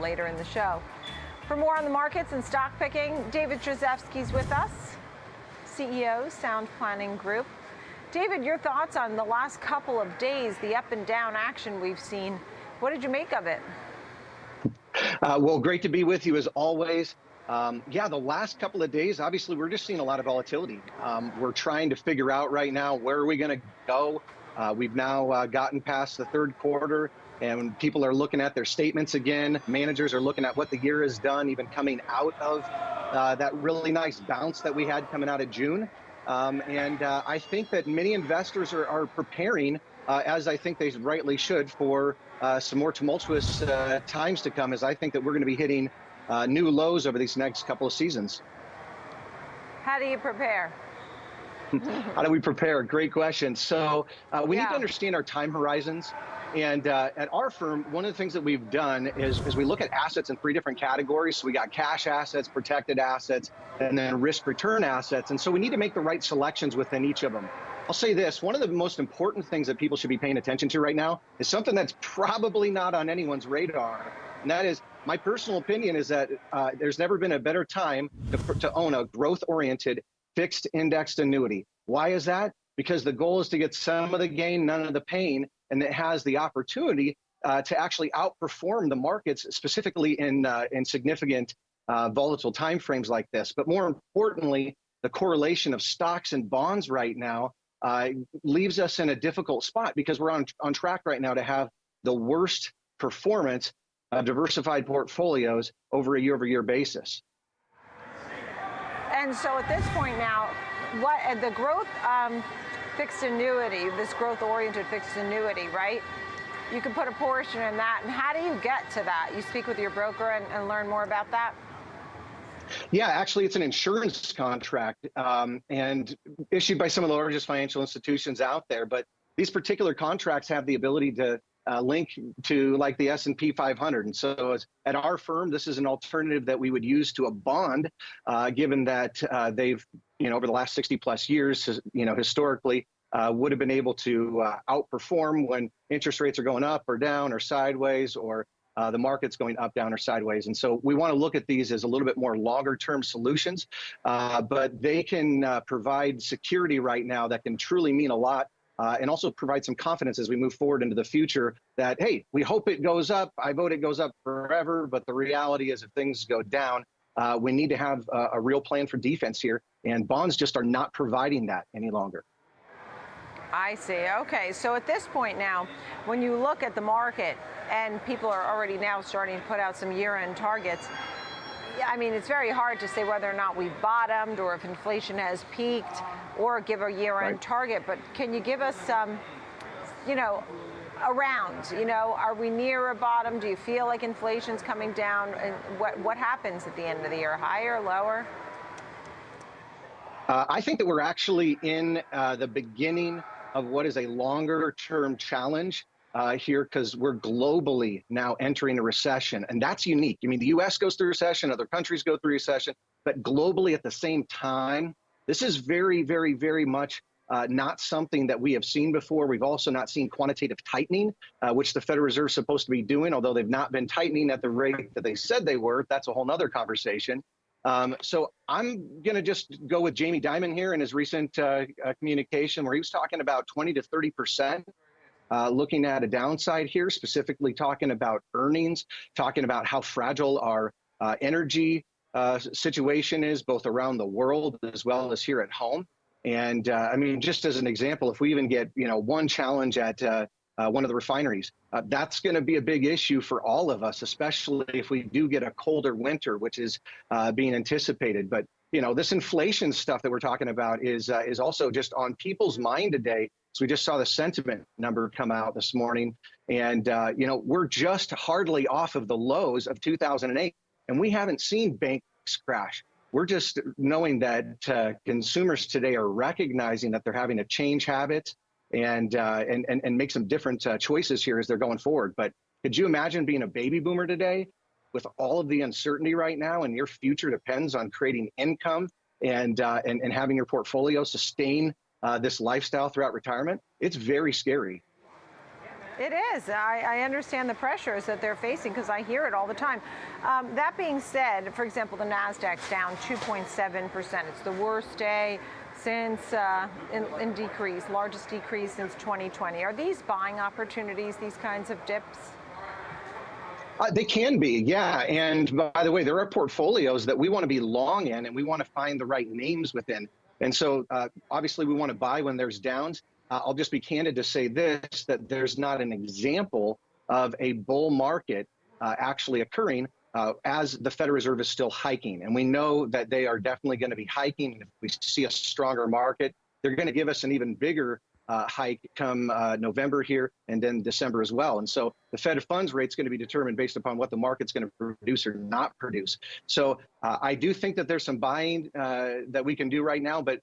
later in the show. For more on the markets and stock picking, David Trzewski's with us, CEO, Sound Planning Group. David, your thoughts on the last couple of days, the up and down action we've seen. What did you make of it? Well, great to be with you as always. Yeah, the last couple of days, obviously, we're just seeing a lot of volatility. We're trying to figure out right now, where are we going to go? We've now gotten past the third quarter, and people are looking at their statements again. Managers are looking at what the year has done, even coming out of that really nice bounce that we had coming out of June. I think that many investors are preparing, as I think they rightly should, for some more tumultuous times to come, as I think that we're going to be hitting new lows over these next couple of seasons. How do you prepare? How do we prepare? Great question. So we need to understand our time horizons. And at our firm, one of the things that we've done is we look at assets in 3 different categories. So we got cash assets, protected assets, and then risk return assets. And so we need to make the right selections within each of them. I'll say this, one of the most important things that people should be paying attention to right now is something that's probably not on anyone's radar. And that is, my personal opinion is that there's never been a better time to own a growth-oriented fixed indexed annuity. Why is that? Because the goal is to get some of the gain, none of the pain, and it has the opportunity to actually outperform the markets, specifically in significant volatile timeframes like this. But more importantly, the correlation of stocks and bonds right now leaves us in a difficult spot, because we're on track right now to have the worst performance of diversified portfolios over a year-over-year basis. And so at this point now, what the growth fixed annuity, this growth-oriented fixed annuity, right? You can put a portion in that. And how do you get to that? You speak with your broker and learn more about that? Yeah, actually, it's an insurance contract and issued by some of the largest financial institutions out there. But these particular contracts have the ability to link to like the S&P 500. And so at our firm, this is an alternative that we would use to a bond, given that they've, over the last 60 plus years, historically would have been able to outperform when interest rates are going up or down or sideways, or the market's going up, down, or sideways. And so we want to look at these as a little bit more longer term solutions, but they can provide security right now that can truly mean a lot. And also provide some confidence as we move forward into the future that, hey, we hope it goes up. I vote it goes up forever. But the reality is, if things go down, we need to have a real plan for defense here. And bonds just are not providing that any longer. I see. Okay. So at this point now, when you look at the market and people are already now starting to put out some year-end targets, I mean, it's very hard to say whether or not we've bottomed or if inflation has peaked or give a year-end target. But can you give us some, are we near a bottom? Do you feel like inflation's coming down? And what happens at the end of the year? Higher, lower? I think that we're actually in the beginning of what is a longer-term challenge here, because we're globally now entering a recession, and that's unique. I mean, the U.S. goes through recession, other countries go through recession, but globally at the same time, this is very, very, very much not something that we have seen before. We've also not seen quantitative tightening, which the Federal Reserve is supposed to be doing, although they've not been tightening at the rate that they said they were. That's a whole nother conversation. So I'm going to just go with Jamie Dimon here in his recent communication, where he was talking about 20 to 30%. Looking at a downside here, specifically talking about earnings, talking about how fragile our energy situation is, both around the world as well as here at home. And I mean, just as an example, if we even get one challenge at one of the refineries, that's going to be a big issue for all of us, especially if we do get a colder winter, which is being anticipated. But this inflation stuff that we're talking about is also just on people's mind today. So we just saw the sentiment number come out this morning, and we're just hardly off of the lows of 2008, and we haven't seen banks crash. We're just knowing that consumers today are recognizing that they're having to change habits and make some different choices here as they're going forward. But could you imagine being a baby boomer today with all of the uncertainty right now, and your future depends on creating income and having your portfolio sustain this lifestyle throughout retirement? It's very scary. It is. I understand the pressures that they're facing because I hear it all the time. That being said, for example, the NASDAQ's down 2.7%. It's the worst day since in decrease, largest decrease since 2020. Are these buying opportunities, these kinds of dips? They can be, yeah. And by the way, there are portfolios that we want to be long in, and we want to find the right names within. And so obviously we want to buy when there's downs. I'll just be candid to say this, that there's not an example of a bull market actually occurring as the Federal Reserve is still hiking. And we know that they are definitely going to be hiking. And if we see a stronger market, they're going to give us an even bigger hike come November here and then December as well. And so the Fed funds rate is going to be determined based upon what the market's going to produce or not produce. So I do think that there's some buying that we can do right now. But,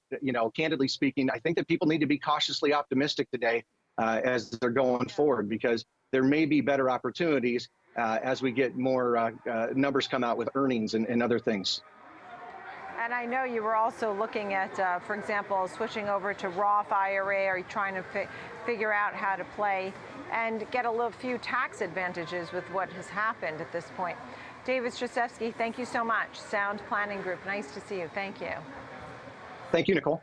candidly speaking, I think that people need to be cautiously optimistic today as they're going forward, because there may be better opportunities as we get more numbers come out with earnings and other things. And I know you were also looking at, for example, switching over to Roth IRA. Are you trying to figure out how to play and get a few tax advantages with what has happened at this point? David Strazewski, thank you so much. Sound Planning Group, nice to see you. Thank you. Thank you, Nicole.